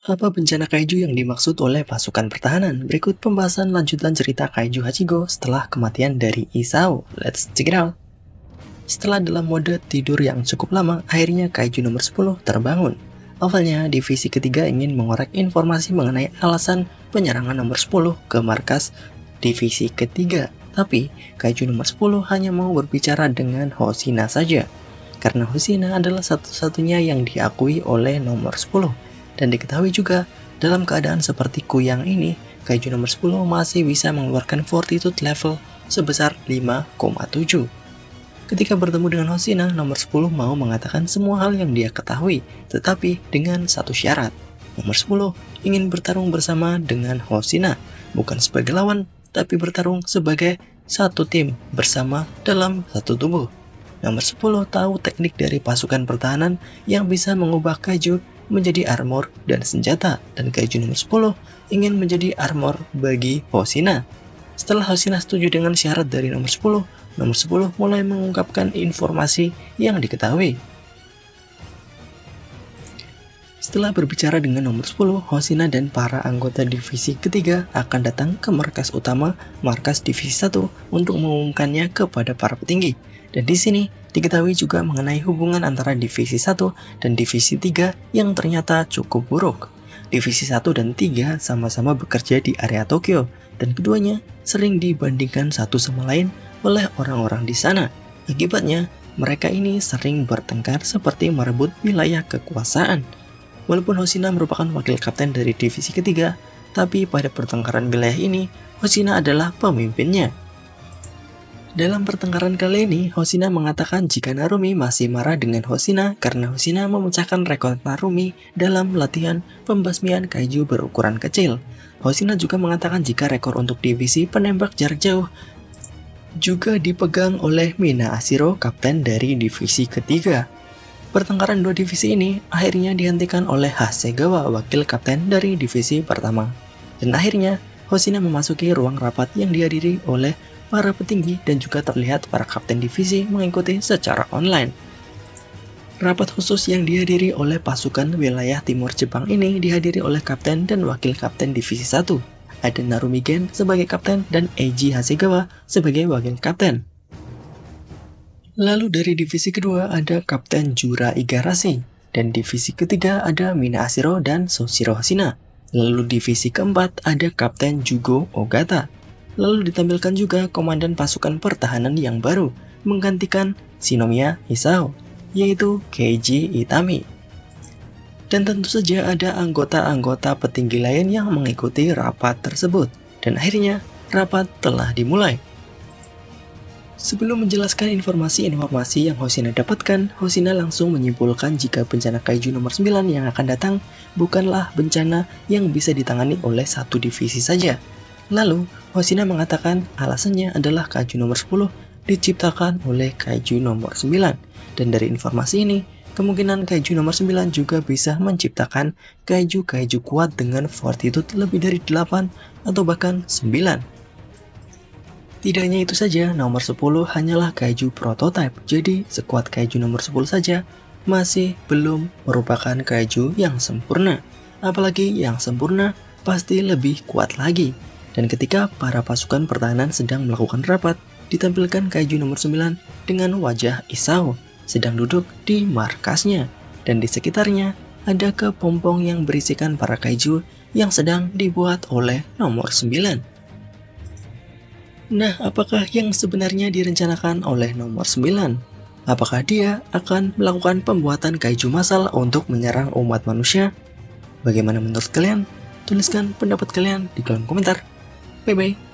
Apa bencana kaiju yang dimaksud oleh pasukan pertahanan? Berikut pembahasan lanjutan cerita kaiju Hachigo setelah kematian dari Isao. Let's check it out. Setelah dalam mode tidur yang cukup lama, akhirnya kaiju nomor 10 terbangun. Awalnya, divisi ketiga ingin mengorek informasi mengenai alasan penyerangan nomor 10 ke markas divisi ketiga. Tapi, kaiju nomor 10 hanya mau berbicara dengan Hoshina saja. Karena Hoshina adalah satu-satunya yang diakui oleh nomor 10. Dan diketahui juga, dalam keadaan seperti Kuyang ini, kaiju nomor 10 masih bisa mengeluarkan fortitude level sebesar 5,7. Ketika bertemu dengan Hoshina, nomor 10 mau mengatakan semua hal yang dia ketahui, tetapi dengan satu syarat. Nomor 10 ingin bertarung bersama dengan Hoshina, bukan sebagai lawan, tapi bertarung sebagai satu tim bersama dalam satu tubuh. Nomor 10 tahu teknik dari pasukan pertahanan yang bisa mengubah kaiju menjadi armor dan senjata, dan kaiju nomor 10 ingin menjadi armor bagi Hoshina. Setelah Hoshina setuju dengan syarat dari nomor 10 mulai mengungkapkan informasi yang diketahui. Setelah berbicara dengan nomor 10, Hoshina dan para anggota divisi ketiga akan datang ke markas utama markas divisi 1 untuk mengumumkannya kepada para petinggi. Dan di sini diketahui juga mengenai hubungan antara divisi 1 dan divisi 3 yang ternyata cukup buruk. Divisi 1 dan 3 sama-sama bekerja di area Tokyo, dan keduanya sering dibandingkan satu sama lain oleh orang-orang di sana. Akibatnya, mereka ini sering bertengkar seperti merebut wilayah kekuasaan. Walaupun Hoshina merupakan wakil kapten dari divisi ketiga, tapi pada pertengkaran wilayah ini, Hoshina adalah pemimpinnya. Dalam pertengkaran kali ini, Hoshina mengatakan jika Narumi masih marah dengan Hoshina karena Hoshina memecahkan rekor Narumi dalam latihan pembasmian kaiju berukuran kecil. Hoshina juga mengatakan jika rekor untuk divisi penembak jarak jauh juga dipegang oleh Mina Ashiro, kapten dari divisi ketiga. Pertengkaran dua divisi ini akhirnya dihentikan oleh Hasegawa, wakil kapten dari divisi pertama. Dan akhirnya, Hoshina memasuki ruang rapat yang dihadiri oleh para petinggi dan juga terlihat para kapten divisi mengikuti secara online. Rapat khusus yang dihadiri oleh pasukan wilayah timur Jepang ini dihadiri oleh kapten dan wakil kapten divisi 1. Ada Narumi Gen sebagai kapten dan Eiji Hasegawa sebagai wakil kapten. Lalu dari divisi kedua ada Kapten Jura Igarashi, dan divisi ketiga ada Mina Ashiro dan Soshiro Hoshina. Lalu divisi keempat ada Kapten Jugo Ogata. Lalu ditampilkan juga komandan pasukan pertahanan yang baru, menggantikan Shinomiya Isao, yaitu Keiji Itami. Dan tentu saja ada anggota-anggota petinggi lain yang mengikuti rapat tersebut. Dan akhirnya, rapat telah dimulai. Sebelum menjelaskan informasi-informasi yang Hoshina dapatkan, Hoshina langsung menyimpulkan jika bencana kaiju nomor 9 yang akan datang bukanlah bencana yang bisa ditangani oleh satu divisi saja. Lalu, Hoshina mengatakan alasannya adalah kaiju nomor 10 diciptakan oleh kaiju nomor 9. Dan dari informasi ini, kemungkinan kaiju nomor 9 juga bisa menciptakan kaiju-kaiju kuat dengan fortitude lebih dari 8 atau bahkan 9. Tidak hanya itu saja, nomor 10 hanyalah kaiju prototype, jadi sekuat kaiju nomor 10 saja masih belum merupakan kaiju yang sempurna. Apalagi yang sempurna pasti lebih kuat lagi. Dan ketika para pasukan pertahanan sedang melakukan rapat, ditampilkan kaiju nomor 9 dengan wajah Isao sedang duduk di markasnya. Dan di sekitarnya ada kepompong yang berisikan para kaiju yang sedang dibuat oleh nomor 9. Nah, apakah yang sebenarnya direncanakan oleh nomor 9? Apakah dia akan melakukan pembuatan kaiju massal untuk menyerang umat manusia? Bagaimana menurut kalian? Tuliskan pendapat kalian di kolom komentar. Bye-bye.